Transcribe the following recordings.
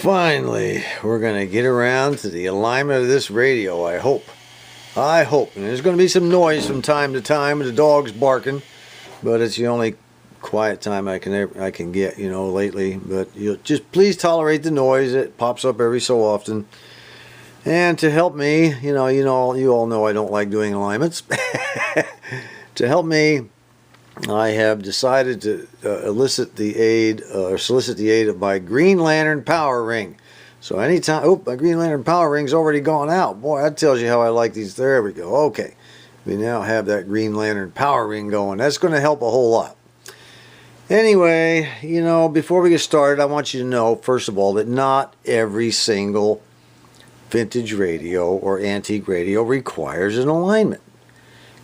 Finally, we're going to get around to the alignment of this radio, I hope. And there's going to be some noise from time to time, the dog's barking, but it's the only quiet time I can get, lately. But you just please tolerate the noise. It pops up every so often. And to help me, you all know I don't like doing alignments. To help me, I have decided to solicit the aid of my Green Lantern power ring. So anytime, my Green Lantern power ring's already gone out. Boy, that tells you how I like these. There we go. Okay, we now have that Green Lantern power ring going. That's going to help a whole lot. Anyway, before we get started, I want you to know, first of all, that not every single vintage radio or antique radio requires an alignment.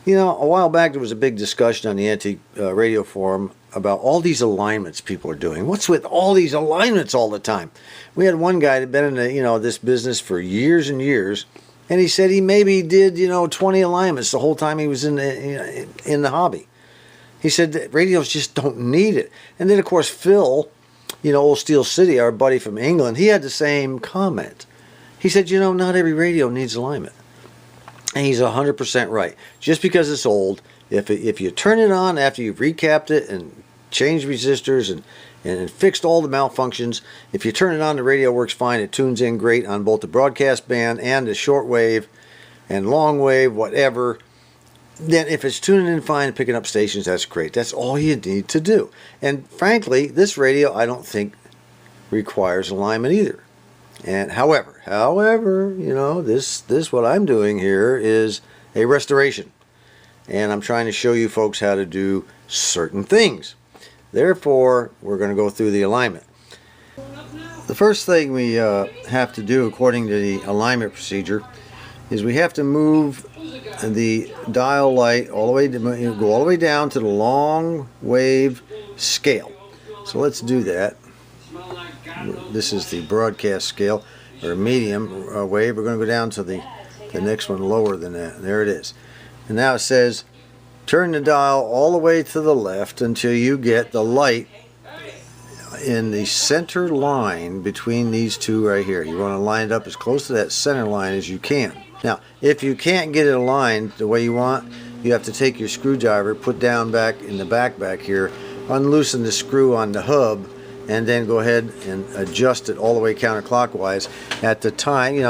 A while back there was a big discussion on the antique radio forum about all these alignments people are doing. What's with all these alignments all the time? We had one guy that had been in this business for years and years, and he said he maybe did 20 alignments the whole time he was in the hobby. He said that radios just don't need it. And then of course Phil, Old Steel City, our buddy from England, he had the same comment. He said, not every radio needs alignment. And he's 100% right. Just because it's old, if you turn it on after you've recapped it and changed resistors and fixed all the malfunctions, if you turn it on, the radio works fine. It tunes in great on both the broadcast band and the shortwave and long wave, whatever. Then if it's tuning in fine and picking up stations, that's great. That's all you need to do. And frankly, this radio I don't think requires alignment either. And however, this what I'm doing here is a restoration. And I'm trying to show you folks how to do certain things. Therefore, we're going to go through the alignment. The first thing we have to do according to the alignment procedure is we have to move the dial light all the way go all the way down to the long wave scale. So let's do that. This is the broadcast scale, or medium wave. We're going to go down to the next one lower than that. There it is. And now it says turn the dial all the way to the left until you get the light in the center line between these two right here. You want to line it up as close to that center line as you can. Now, if you can't get it aligned the way you want, you have to take your screwdriver, put down back in the back here, unloosen the screw on the hub, and then go ahead and adjust it all the way counterclockwise. At the time, you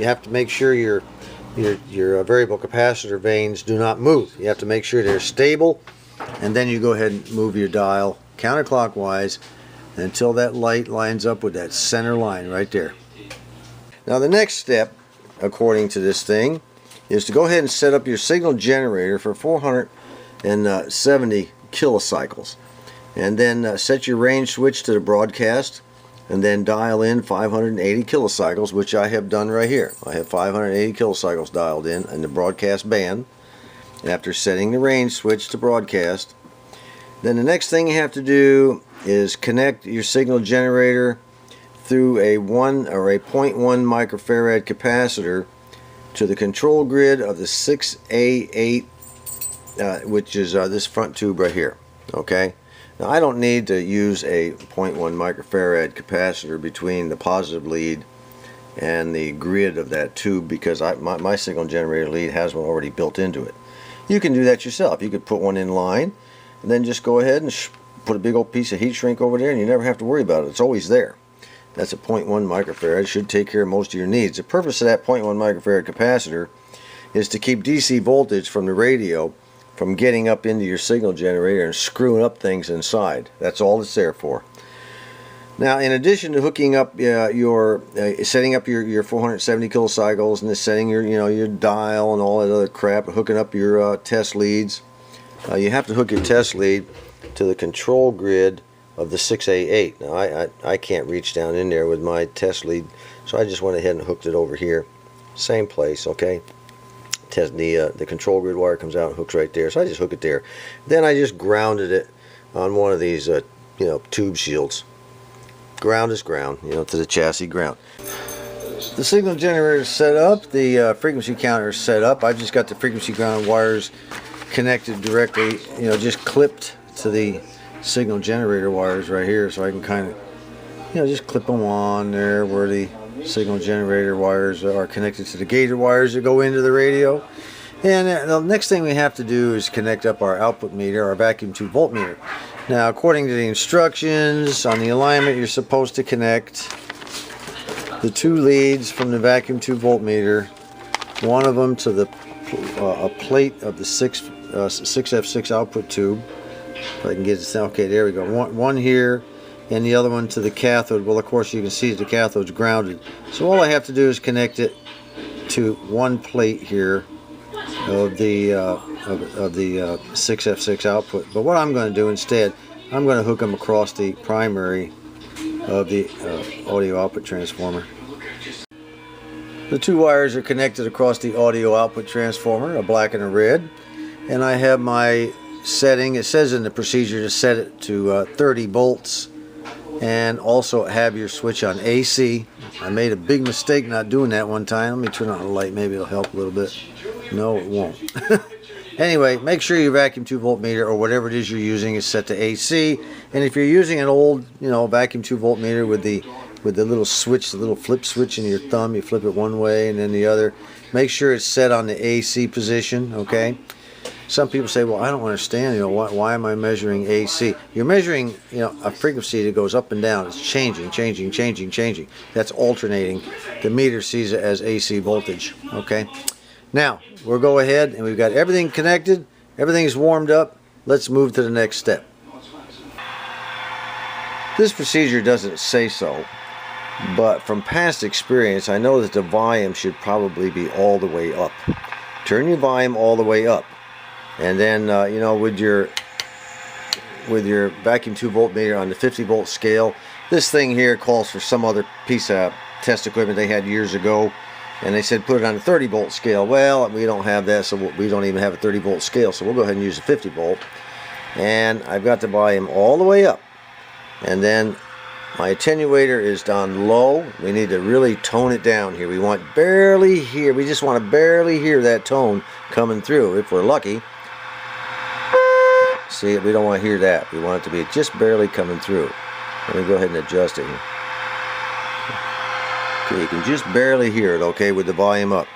have to make sure your variable capacitor vanes do not move. You have to make sure they're stable, and then you go ahead and move your dial counterclockwise until that light lines up with that center line right there. Now the next step, according to this thing, is to go ahead and set up your signal generator for 470 kilocycles. And then set your range switch to the broadcast, and then dial in 580 kilocycles, which I have done right here. I have 580 kilocycles dialed in the broadcast band. After setting the range switch to broadcast, then the next thing you have to do is connect your signal generator through a 1 or a 0.1 microfarad capacitor to the control grid of the 6A8, which is this front tube right here. Okay. Now I don't need to use a 0.1 microfarad capacitor between the positive lead and the grid of that tube, because my signal generator lead has one already built into it. You can do that yourself. You could put one in line and then just go ahead and put a big old piece of heat shrink over there, and you never have to worry about it. It's always there. That's a 0.1 microfarad. It should take care of most of your needs. The purpose of that 0.1 microfarad capacitor is to keep DC voltage from the radio from getting up into your signal generator and screwing up things inside. That's all it's there for. Now, in addition to hooking up setting up your 470 kilocycles and setting your dial and all that other crap, hooking up your test leads, you have to hook your test lead to the control grid of the 6A8. Now, I can't reach down in there with my test lead, so I just went ahead and hooked it over here, same place. Okay. The control grid wire comes out and hooks right there, so I just hook it there. Then I just grounded it on one of these tube shields. Ground is ground, to the chassis ground. The signal generator is set up, the frequency counter is set up. I've just got the frequency ground wires connected directly, just clipped to the signal generator wires right here, so I can kind of just clip them on there where the signal generator wires are connected to the gator wires that go into the radio. And the next thing we have to do is connect up our output meter, our vacuum tube voltmeter. Now, according to the instructions on the alignment, you're supposed to connect the 2 leads from the vacuum tube voltmeter, one of them to the a plate of the 6F6 output tube. If I can get it, okay, there we go. One here, and the other one to the cathode. Well, of course, you can see the cathode's grounded. So all I have to do is connect it to one plate here of the 6F6 output. But what I'm going to do instead, I'm going to hook them across the primary of the audio output transformer. The 2 wires are connected across the audio output transformer, a black and a red, and I have my setting. It says in the procedure to set it to 30 volts, and also have your switch on AC. I made a big mistake not doing that one time. Let me turn on the light, maybe it'll help a little bit. No, it won't. Anyway, make sure your vacuum tube voltmeter or whatever it is you're using is set to AC. And if you're using an old, vacuum tube voltmeter with the little switch, the little flip switch in your thumb, you flip it one way and then the other, make sure it's set on the AC position, okay? Some people say, well, I don't understand, why am I measuring AC? You're measuring, a frequency that goes up and down. It's changing. That's alternating. The meter sees it as AC voltage, okay? Now, we'll go ahead and we've got everything connected. Everything's warmed up. Let's move to the next step. This procedure doesn't say so, but from past experience, I know that the volume should probably be all the way up. Turn your volume all the way up. And then, with your vacuum tube voltmeter on the 50 volt scale, this thing here calls for some other piece of test equipment they had years ago, and they said put it on a 30 volt scale. Well, we don't have that, so we don't even have a 30 volt scale, so we'll go ahead and use a 50 volt. And I've got the volume all the way up, and then my attenuator is down low. We need to really tone it down here. We just want to barely hear that tone coming through, if we're lucky. See, we don't want to hear that. We want it to be just barely coming through. Let me go ahead and adjust it here. Okay, you can just barely hear it, okay, with the volume up.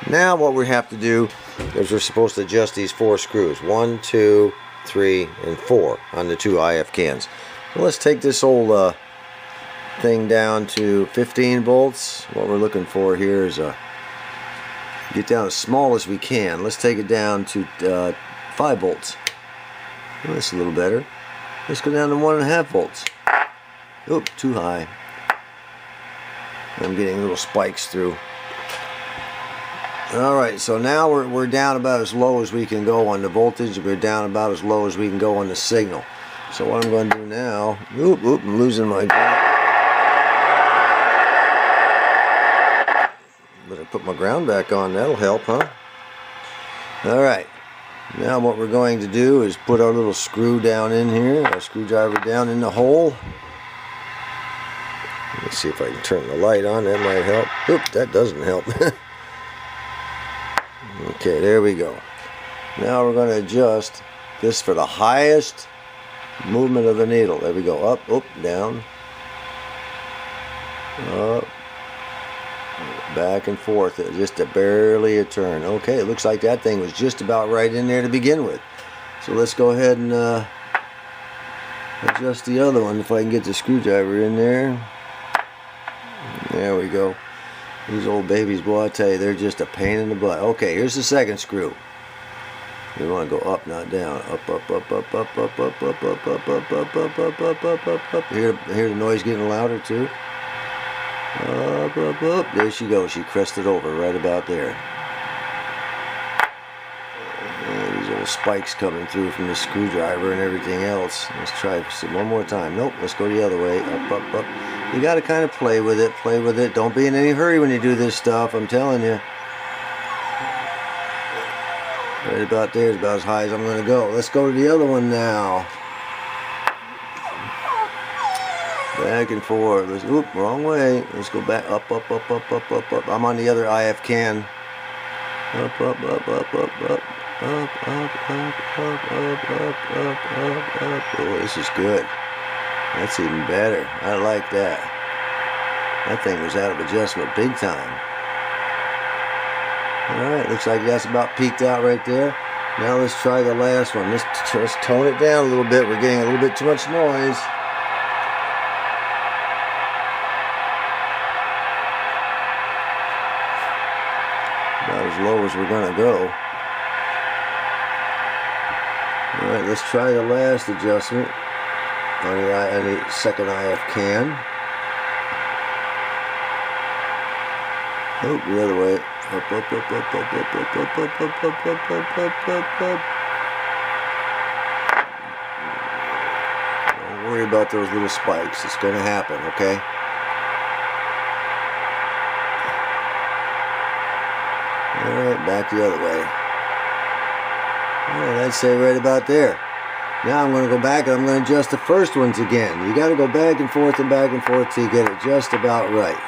Now what we have to do is we're supposed to adjust these 4 screws. 1, 2, 3, and 4 on the 2 IF cans. So let's take this old thing down to 15 volts. What we're looking for here is get down as small as we can. Let's take it down to 5 volts. Well, that's a little better. Let's go down to 1.5 volts. Oop, too high. I'm getting little spikes through. Alright, so now we're down about as low as we can go on the voltage. We're down about as low as we can go on the signal. So what I'm going to do now, I'm losing my ground. Better put my ground back on, that'll help, huh? Alright, now what we're going to do is put our little screw down in here, our screwdriver down in the hole. Let's see if I can turn the light on, that might help. Oop, that doesn't help. Okay, there we go. Now we're going to adjust this for the highest movement of the needle. There we go. Up, down, up, back and forth. Just barely a turn. Okay, it looks like that thing was just about right in there to begin with. So let's go ahead and adjust the other one if I can get the screwdriver in there. There we go. These old babies, boy, I tell you, they're just a pain in the butt. Okay, here's the second screw. We want to go up, not down. Up, up, up, up, up, up, up, up, up, up, up, up, up, up, up, up, up. Hear the noise getting louder too. Up, up, up. There she goes. She crested over right about there. These little spikes coming through from the screwdriver and everything else. Let's try one more time. Nope, let's go the other way. Up, up, up. You got to kind of play with it. Play with it. Don't be in any hurry when you do this stuff. I'm telling you. Right about there is about as high as I'm going to go. Let's go to the other one now. Back and forth. Oop, wrong way. Let's go back. Up, up, up, up, up, up, up. I'm on the other IF can. Up, up, up, up, up, up. Up, up, up, up, up, up, up, up, up. Oh, this is good. That's even better. I like that. That thing was out of adjustment big time. Alright, looks like that's about peaked out right there. Now let's try the last one. Let's just tone it down a little bit. We're getting a little bit too much noise. About as low as we're going to go. Alright, let's try the last adjustment on the second IF can. Oh, the other way. Up, up, up, up, up, up, up, up, up, up, up, up, up, up, up. Don't worry about those little spikes. It's going to happen, okay? Alright, back the other way. Alright, I'd say right about there. Now I'm going to go back and I'm going to adjust the first ones again. You got to go back and forth till you get it just about right.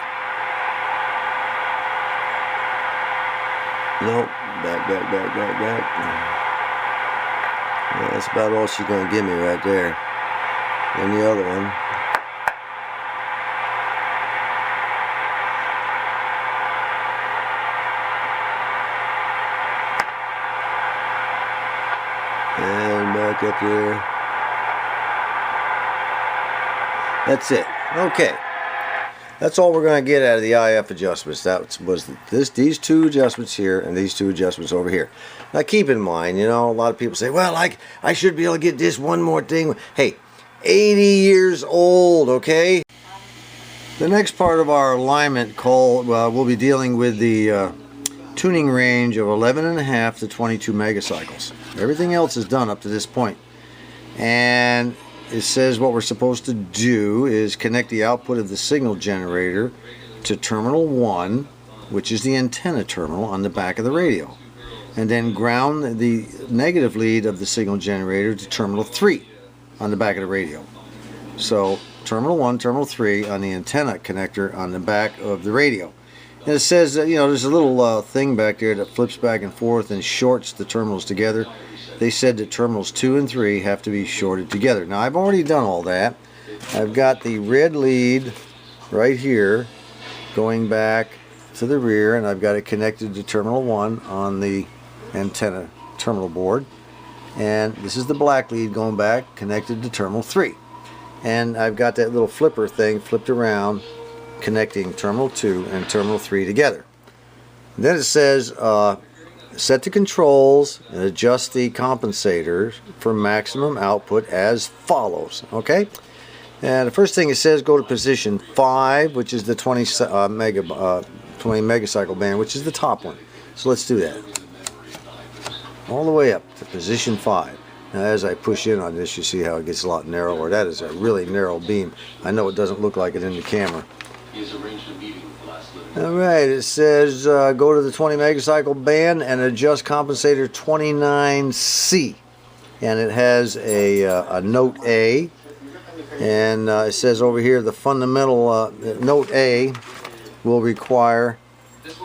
Nope, back. Yeah, that's about all she's going to give me right there. And the other one. And back up here. That's it. Okay. That's all we're going to get out of the IF adjustments. That was these two adjustments here and these two adjustments over here. Now keep in mind, you know, a lot of people say, well, I should be able to get this one more thing. Hey, 80 years old, okay? The next part of our alignment call, we'll be dealing with the tuning range of 11.5 to 22 megacycles. Everything else is done up to this point. And it says what we're supposed to do is connect the output of the signal generator to terminal 1, which is the antenna terminal on the back of the radio, and then ground the negative lead of the signal generator to terminal 3 on the back of the radio. So terminal 1, terminal 3 on the antenna connector on the back of the radio. And it says that, you know, there's a little thing back there that flips back and forth and shorts the terminals together. They said that terminals 2 and 3 have to be shorted together. Now I've already done all that. I've got the red lead right here going back to the rear, and I've got it connected to terminal 1 on the antenna terminal board. And this is the black lead going back connected to terminal 3. And I've got that little flipper thing flipped around connecting terminal 2 and terminal 3 together. And then it says set the controls and adjust the compensators for maximum output as follows. Okay, and the first thing it says, go to position 5, which is the 20 megacycle band, which is the top one. So let's do that all the way up to position 5. Now as I push in on this, you see how it gets a lot narrower. That is a really narrow beam. I know it doesn't look like it in the camera. Alright, it says go to the 20 megacycle band and adjust compensator 29C. And it has a note A. And it says over here the fundamental note A will require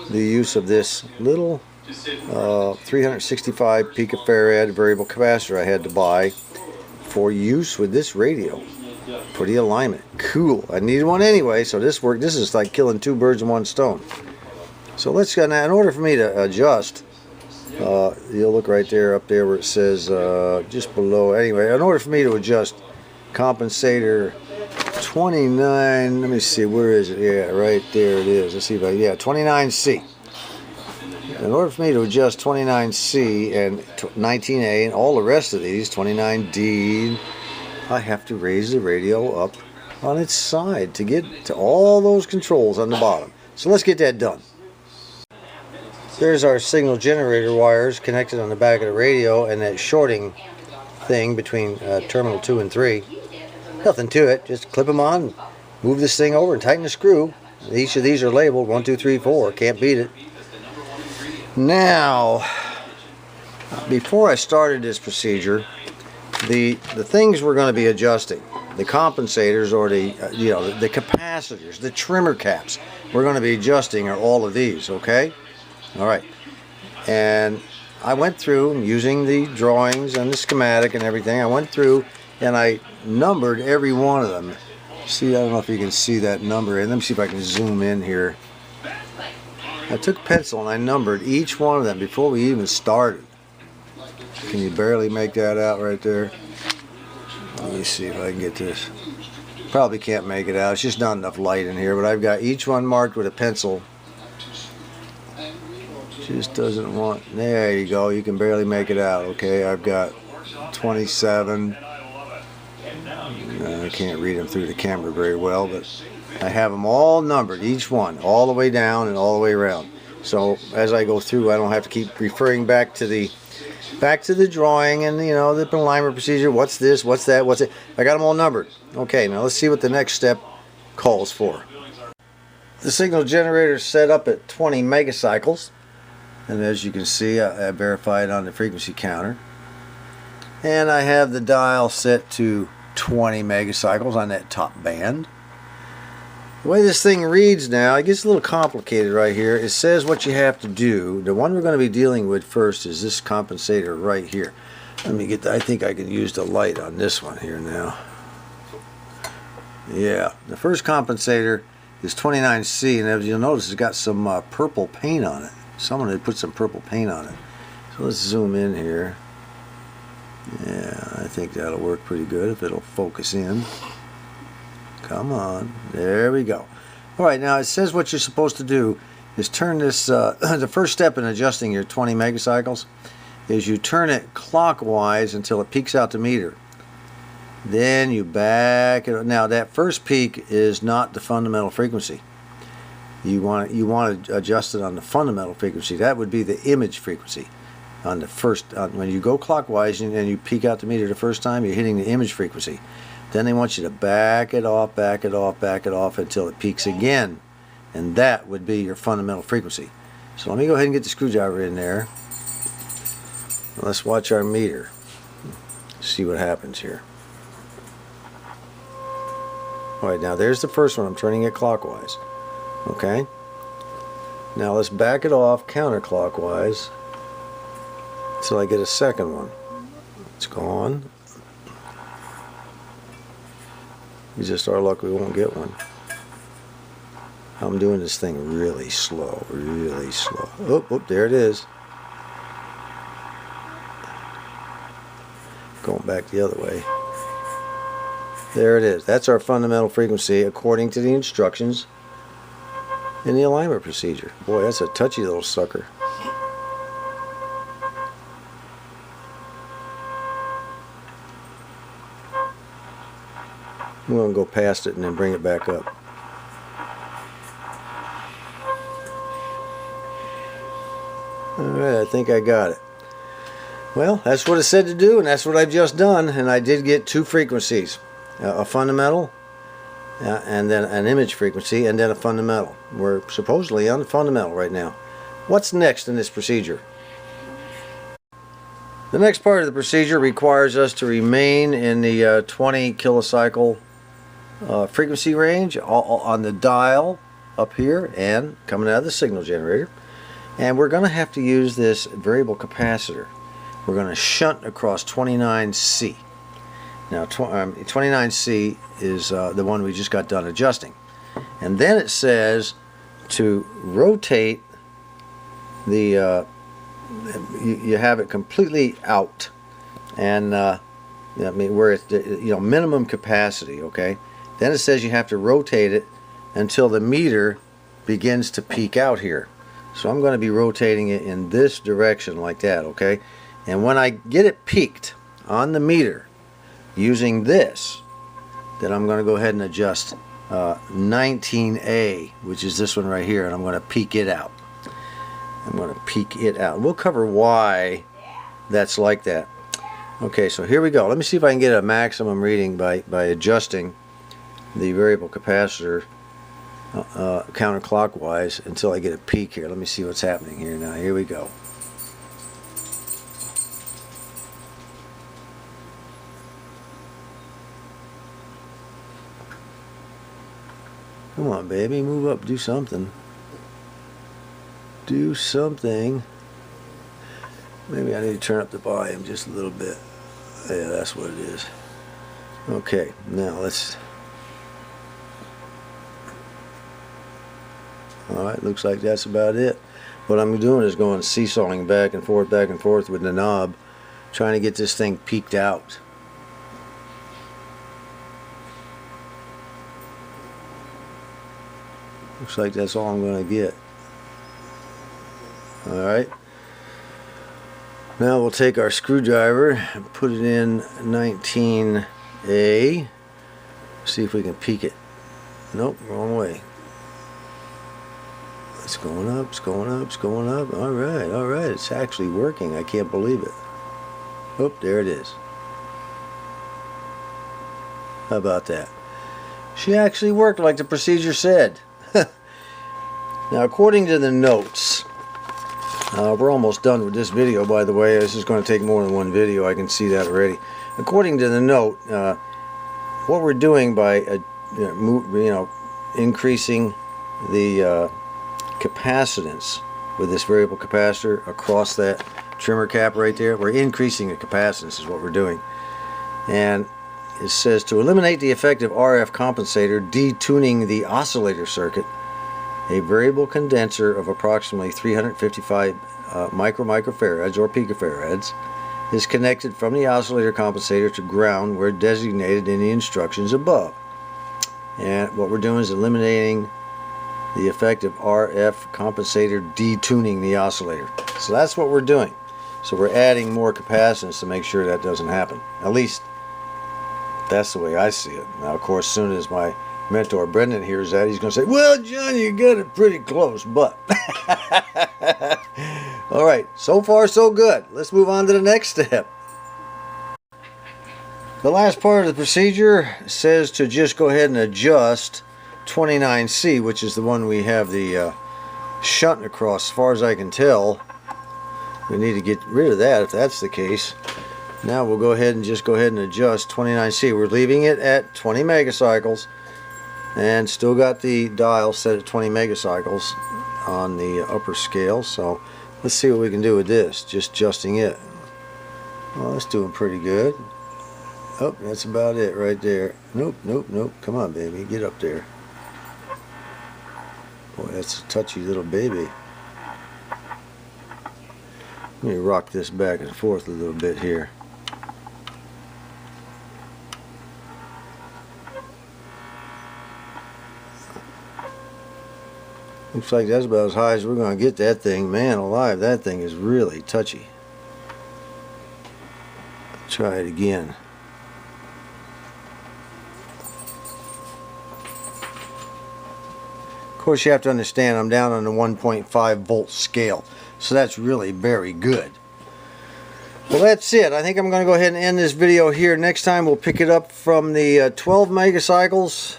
the use of this little 365 picofarad variable capacitor I had to buy for use with this radio. For the alignment. Cool. I needed one anyway, so this worked. This is like killing 2 birds with 1 stone. So let's go now. In order for me to adjust, you'll look right there, up there where it says just below. Anyway, in order for me to adjust compensator 29, let me see, where is it? Yeah, right there it is. Let's see if I, yeah, 29C. In order for me to adjust 29C and 19A and all the rest of these, 29D, I have to raise the radio up on its side to get to all those controls on the bottom. So let's get that done. There's our signal generator wires connected on the back of the radio, and that shorting thing between terminal 2 and 3. Nothing to it, just clip them on, move this thing over and tighten the screw. Each of these are labeled 1, 2, 3, 4, can't beat it. Now, before I started this procedure, the things we're going to be adjusting, the compensators or the the capacitors, the trimmer caps, we're going to be adjusting are all of these, okay? All right. And I went through using the drawings and the schematic and everything. I went through and I numbered every one of them. See, I don't know if you can see that number. And let me see if I can zoom in here. I took a pencil and I numbered each one of them before we even started. Can you barely make that out right there? Let me see if I can get this. Probably can't make it out. It's just not enough light in here. But I've got each one marked with a pencil. Just doesn't want. There you go. You can barely make it out. Okay, I've got 27. I can't read them through the camera very well, but I have them all numbered, each one, all the way down and all the way around. So as I go through, I don't have to keep referring back to the drawing and, you know, the alignment procedure. What's this? What's that? What's it? I got them all numbered. Okay, now let's see what the next step calls for. The signal generator is set up at 20 megacycles, and as you can see, I verified on the frequency counter. And I have the dial set to 20 megacycles on that top band. The way this thing reads now, it gets a little complicated right here. It says what you have to do. The one we're going to be dealing with first is this compensator right here. Let me get I think I can use the light on this one here now. Yeah, the first compensator is 29C, and as you'll notice, it's got some purple paint on it. Someone had put some purple paint on it. So let's zoom in here. Yeah, I think that'll work pretty good if it'll focus in. Come on. There we go. Alright, now it says what you're supposed to do is turn this, the first step in adjusting your 20 megacycles is you turn it clockwise until it peaks out the meter. Then you back it. Now that first peak is not the fundamental frequency. You want to adjust it on the fundamental frequency. That would be the image frequency. On the first, when you go clockwise and you peak out the meter the first time, you're hitting the image frequency. Then they want you to back it off, back it off, back it off until it peaks again, and that would be your fundamental frequency. So let me go ahead and get the screwdriver in there. Let's watch our meter. See what happens here. Alright, now there's the first one. I'm turning it clockwise. Okay. Now let's back it off counterclockwise until I get a second one. It's gone. It's just our luck we won't get one. I'm doing this thing really slow, really slow. Oh, there it is. Going back the other way. There it is. That's our fundamental frequency according to the instructions in the alignment procedure. Boy, that's a touchy little sucker. I'm going to go past it and then bring it back up. Alright, I think I got it. Well, that's what it said to do, and that's what I've just done. And I did get two frequencies. A fundamental, and then an image frequency, and then a fundamental. We're supposedly on the fundamental right now. What's next in this procedure? The next part of the procedure requires us to remain in the 20 kilocycle frequency range on the dial up here and coming out of the signal generator. And we're going to have to use this variable capacitor. We're going to shunt across 29C. Now 29C is the one we just got done adjusting. And then it says to rotate the you have it completely out, and I mean where it's minimum capacity. Okay, then it says you have to rotate it until the meter begins to peak out here. So I'm going to be rotating it in this direction like that. Okay, and when I get it peaked on the meter using this, then I'm going to go ahead and adjust 19A, which is this one right here, and I'm going to peak it out. I'm going to peak it out. We'll cover why that's like that. Okay, so here we go. Let me see if I can get a maximum reading by adjusting the variable capacitor counterclockwise until I get a peak here. Let me see what's happening here now. Here we go. Come on, baby, move up, do something. Do something. Maybe I need to turn up the volume just a little bit. Yeah, that's what it is. Okay, now let's... Alright, looks like that's about it. What I'm doing is going seesawing back and forth with the knob, trying to get this thing peaked out. Looks like that's all I'm going to get. Alright. Now we'll take our screwdriver and put it in 19A. See if we can peak it. Nope, wrong way. It's going up, it's going up, it's going up. Alright, alright. It's actually working. I can't believe it. Oh, there it is. How about that? She actually worked like the procedure said. Now, according to the notes, we're almost done with this video, by the way. This is going to take more than one video. I can see that already. According to the note, what we're doing by increasing the capacitance with this variable capacitor across that trimmer cap right there, we're increasing the capacitance is what we're doing. And it says to eliminate the effect of RF compensator, detuning the oscillator circuit, a variable condenser of approximately 355 microfarads or picofarads is connected from the oscillator compensator to ground where designated in the instructions above. And what we're doing is eliminating the effect of RF compensator detuning the oscillator. So that's what we're doing. So we're adding more capacitance to make sure that doesn't happen. At least that's the way I see it. Now, of course, as soon as my mentor Brendan hears that, he's going to say, well, John, you got it pretty close, but... All right, so far so good. Let's move on to the next step. The last part of the procedure says to just go ahead and adjust 29C, which is the one we have the shunt across. As far as I can tell, we need to get rid of that if that's the case. Now we'll go ahead and adjust 29C. We're leaving it at 20 megacycles and still got the dial set at 20 megacycles on the upper scale. So let's see what we can do with this, just adjusting it. Well, that's doing pretty good. Oh, that's about it right there. Nope, nope, nope. Come on, baby, get up there. Boy, that's a touchy little baby. Let me rock this back and forth a little bit here. Looks like that's about as high as we're going to get that thing. Man alive, that thing is really touchy. Try it again. Of course, you have to understand I'm down on the 1.5 volt scale, so that's really very good. Well, that's it. I think I'm going to go ahead and end this video here. Next time we'll pick it up from the 12 megacycles.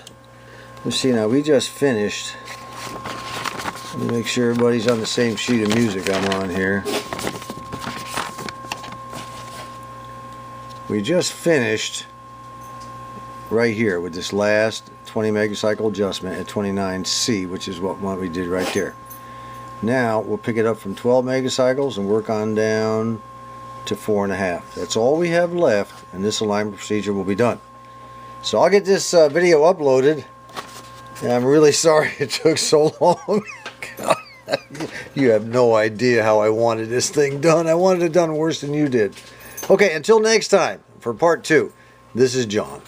Let's see, now we just finished. Let me make sure everybody's on the same sheet of music I'm on here. We just finished right here with this last 20 megacycle adjustment at 29C, which is what we did right there. Now we'll pick it up from 12 megacycles and work on down to 4.5. That's all we have left, and this alignment procedure will be done. So I'll get this video uploaded, and I'm really sorry it took so long. God, you have no idea how I wanted this thing done. I wanted it done worse than you did. Okay, until next time, for part 2, this is John.